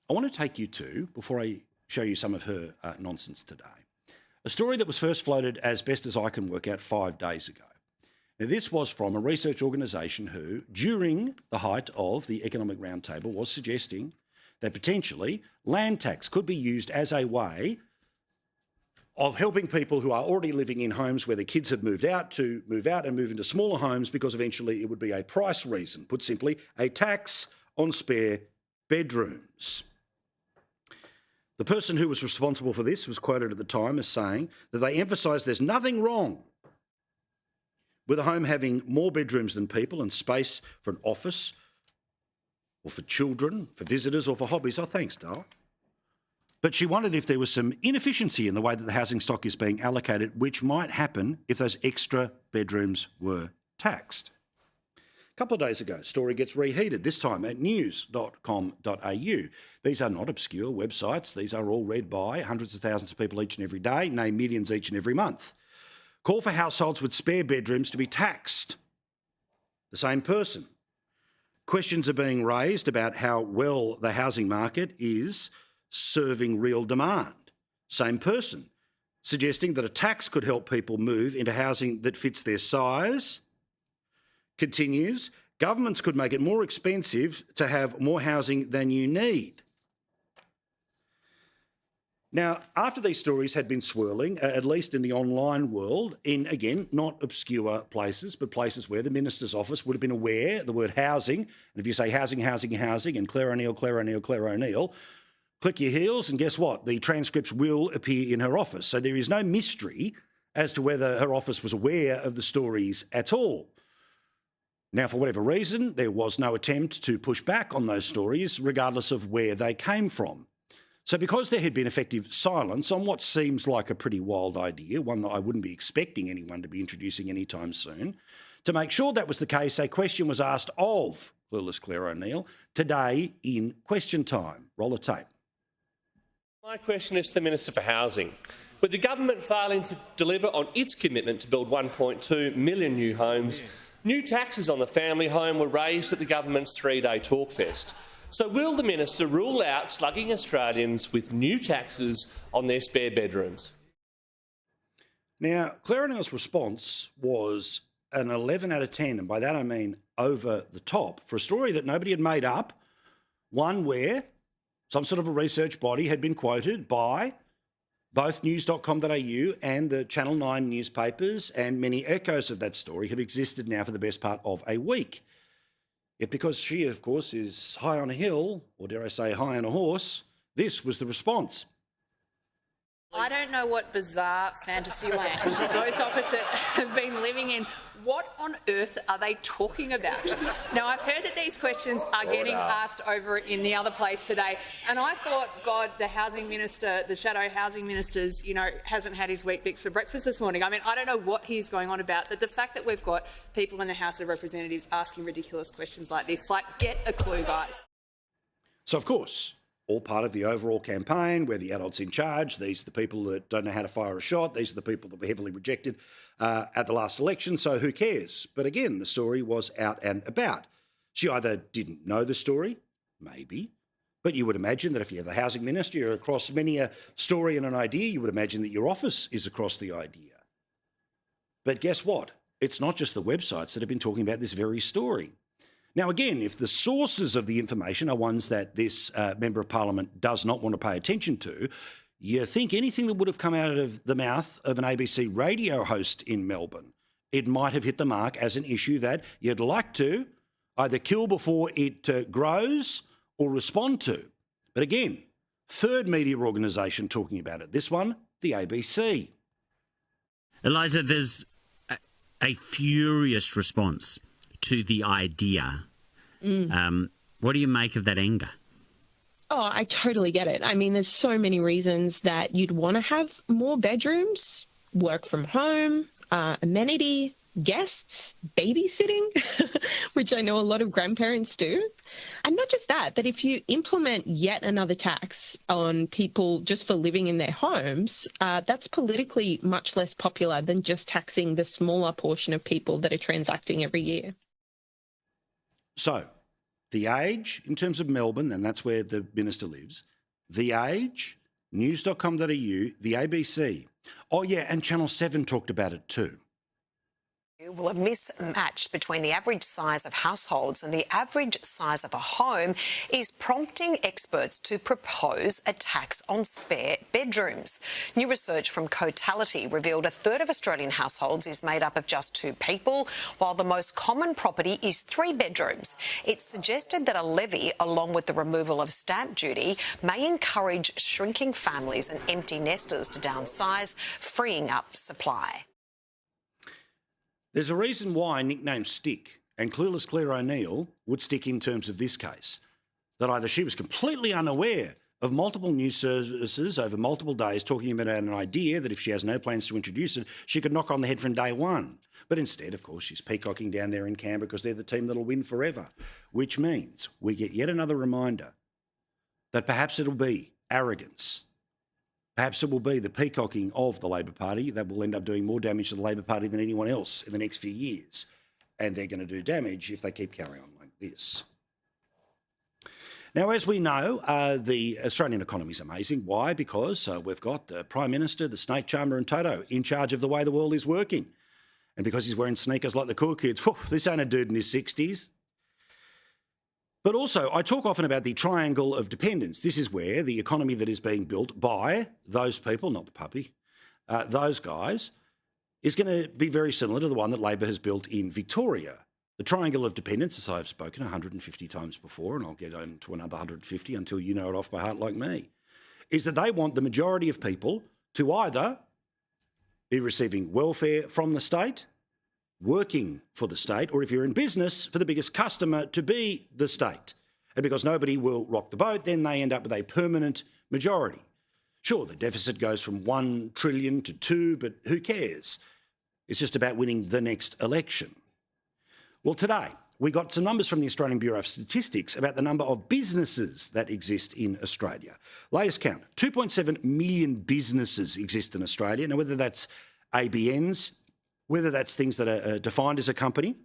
I want to take you to, before I show you some of her nonsense today, a story that was first floated, as best as I can work out, 5 days ago. Now, this was from a research organisation who, during the height of the economic roundtable, was suggesting that potentially land tax could be used as a way of helping people who are already living in homes where their kids have moved out to move out and move into smaller homes, because eventually it would be a price reason. Put simply, a tax on spare bedrooms. The person who was responsible for this was quoted at the time as saying that they emphasised there's nothing wrong with a home having more bedrooms than people and space for an office or for children, for visitors or for hobbies. Oh, thanks, Dale. But she wondered if there was some inefficiency in the way that the housing stock is being allocated, which might happen if those extra bedrooms were taxed. A couple of days ago, story gets reheated, this time at news.com.au. These are not obscure websites. These are all read by hundreds of thousands of people each and every day, nay, millions each and every month. Call for households with spare bedrooms to be taxed. The same person. Questions are being raised about how well the housing market is serving real demand. Same person. Suggesting that a tax could help people move into housing that fits their size. Continues, governments could make it more expensive to have more housing than you need. Now, after these stories had been swirling, at least in the online world, in, again, not obscure places, but places where the Minister's office would have been aware the word housing, and if you say housing, housing, housing, and Claire O'Neill, Claire O'Neill, Claire O'Neill, click your heels and guess what? The transcripts will appear in her office. So there is no mystery as to whether her office was aware of the stories at all. Now, for whatever reason, there was no attempt to push back on those stories, regardless of where they came from. So because there had been effective silence on what seems like a pretty wild idea, one that I wouldn't be expecting anyone to be introducing anytime soon, to make sure that was the case, a question was asked of clueless Claire O'Neill today in Question Time. Roll the tape. My question is to the Minister for Housing. With the government failing to deliver on its commitment to build 1.2 million new homes, new taxes on the family home were raised at the government's three-day talkfest. So will the minister rule out slugging Australians with new taxes on their spare bedrooms? Now, Claire O'Neill's response was an 11 out of 10, and by that I mean over the top, for a story that nobody had made up, one where some sort of a research body had been quoted by both news.com.au and the Channel 9 newspapers, and many echoes of that story have existed now for the best part of a week. Yet because she, of course, is high on a hill, or dare I say high on a horse, this was the response. I don't know what bizarre fantasy land those opposite have been living in. What on earth are they talking about? Now, I've heard that these questions are getting asked over in the other place today, and I thought, God, the housing minister, the shadow housing minister's, hasn't had his wheat bix for breakfast this morning. I mean, I don't know what he's going on about, but the fact that we've got people in the House of Representatives asking ridiculous questions like this, get a clue, guys. So, of course, all part of the overall campaign where the adults in charge, these are the people that don't know how to fire a shot, these are the people that were heavily rejected at the last election, so who cares? But again, the story was out and about. She either didn't know the story, maybe, but you would imagine that if you're the housing minister, you're across many a story and an idea, you would imagine that your office is across the idea. But guess what? It's not just the websites that have been talking about this very story. Now, again, if the sources of the information are ones that this Member of Parliament does not want to pay attention to, you think anything that would have come out of the mouth of an ABC radio host in Melbourne, it might have hit the mark as an issue that you'd like to either kill before it grows or respond to. But again, third media organisation talking about it. This one, the ABC. Eliza, there's a furious response to the idea. What do you make of that anger? Oh, I totally get it. I mean, there's so many reasons that you'd want to have more bedrooms, work from home, amenity, guests, babysitting, which I know a lot of grandparents do. And not just that, but if you implement yet another tax on people just for living in their homes, that's politically much less popular than just taxing the smaller portion of people that are transacting every year. So, The Age, in terms of Melbourne, and that's where the minister lives, The Age, news.com.au, the ABC. Oh, yeah, and Channel 7 talked about it too. Well, a mismatch between the average size of households and the average size of a home is prompting experts to propose a tax on spare bedrooms. New research from Cotality revealed a third of Australian households is made up of just 2 people, while the most common property is 3 bedrooms. It suggested that a levy, along with the removal of stamp duty, may encourage shrinking families and empty nesters to downsize, freeing up supply. There's a reason why nicknames stick, and clueless Claire O'Neill would stick in terms of this case. That either she was completely unaware of multiple news services over multiple days talking about an idea that if she has no plans to introduce it, she could knock on the head from day one. But instead, of course, she's peacocking down there in Canberra because they're the team that'll win forever, which means we get yet another reminder that perhaps it'll be arrogance. Perhaps it will be the peacocking of the Labor Party that will end up doing more damage to the Labor Party than anyone else in the next few years. And they're going to do damage if they keep carrying on like this. Now, as we know, the Australian economy is amazing. Why? Because we've got the Prime Minister, the snake charmer and Toto in charge of the way the world is working. And because he's wearing sneakers like the cool kids, whew, this ain't a dude in his 60s. But also, I talk often about the triangle of dependence. This is where the economy that is being built by those people, not the puppy, those guys, is going to be very similar to the one that Labor has built in Victoria. The triangle of dependence, as I've spoken 150 times before, and I'll get on to another 150 until you know it off by heart like me, is that they want the majority of people to either be receiving welfare from the state, working for the state, or if you're in business, for the biggest customer to be the state. And because nobody will rock the boat, then they end up with a permanent majority. Sure, the deficit goes from 1 trillion to 2, but who cares? It's just about winning the next election. Well, today, we got some numbers from the Australian Bureau of Statistics about the number of businesses that exist in Australia. Latest count, 2.7 million businesses exist in Australia. Now, whether that's ABNs, whether that's things that are defined as a company,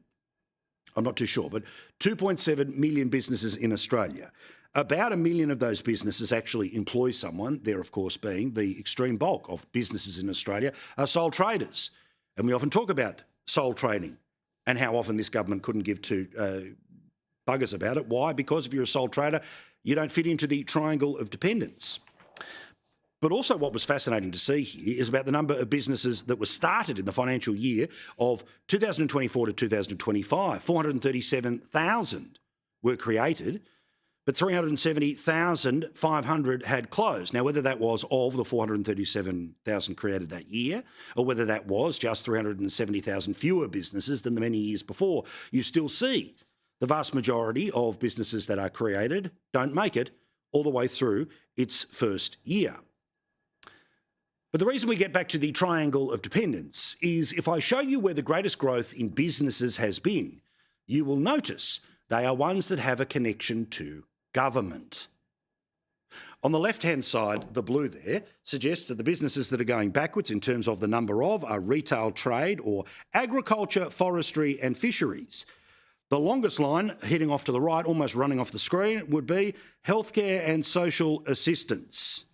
I'm not too sure, but 2.7 million businesses in Australia. About 1 million of those businesses actually employ someone. There, of course, being the extreme bulk of businesses in Australia are sole traders. And we often talk about sole trading and how often this government couldn't give two buggers about it. Why? Because if you're a sole trader, you don't fit into the triangle of dependence. But also what was fascinating to see here is about the number of businesses that were started in the financial year of 2024 to 2025. 437,000 were created, but 370,500 had closed. Now, whether that was of the 437,000 created that year, or whether that was just 370,000 fewer businesses than the many years before, you still see the vast majority of businesses that are created don't make it all the way through its first year. But the reason we get back to the triangle of dependence is if I show you where the greatest growth in businesses has been, you will notice they are ones that have a connection to government. On the left-hand side, the blue there suggests that the businesses that are going backwards in terms of the number of are retail, trade, or agriculture, forestry and fisheries. The longest line, heading off to the right, almost running off the screen, would be healthcare and social assistance.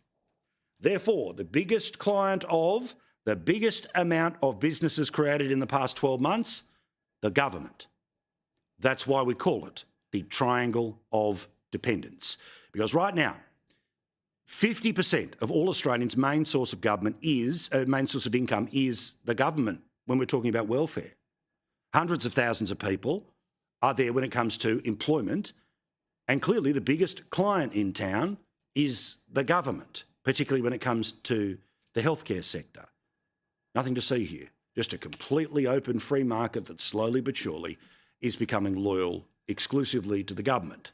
Therefore, the biggest client of the biggest amount of businesses created in the past 12 months, the government. That's why we call it the triangle of dependence. Because right now, 50% of all Australians' main source of income is the government when we're talking about welfare. Hundreds of thousands of people are there when it comes to employment, and clearly the biggest client in town is the government, particularly when it comes to the healthcare sector. Nothing to see here, just a completely open free market that slowly but surely is becoming loyal exclusively to the government.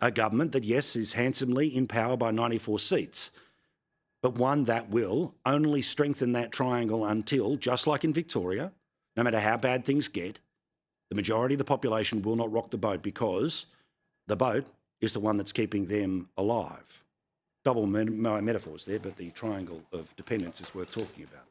A government that, yes, is handsomely in power by 94 seats, but one that will only strengthen that triangle until, just like in Victoria, no matter how bad things get, the majority of the population will not rock the boat because the boat is the one that's keeping them alive. Double metaphors there, but the triangle of dependence is worth talking about.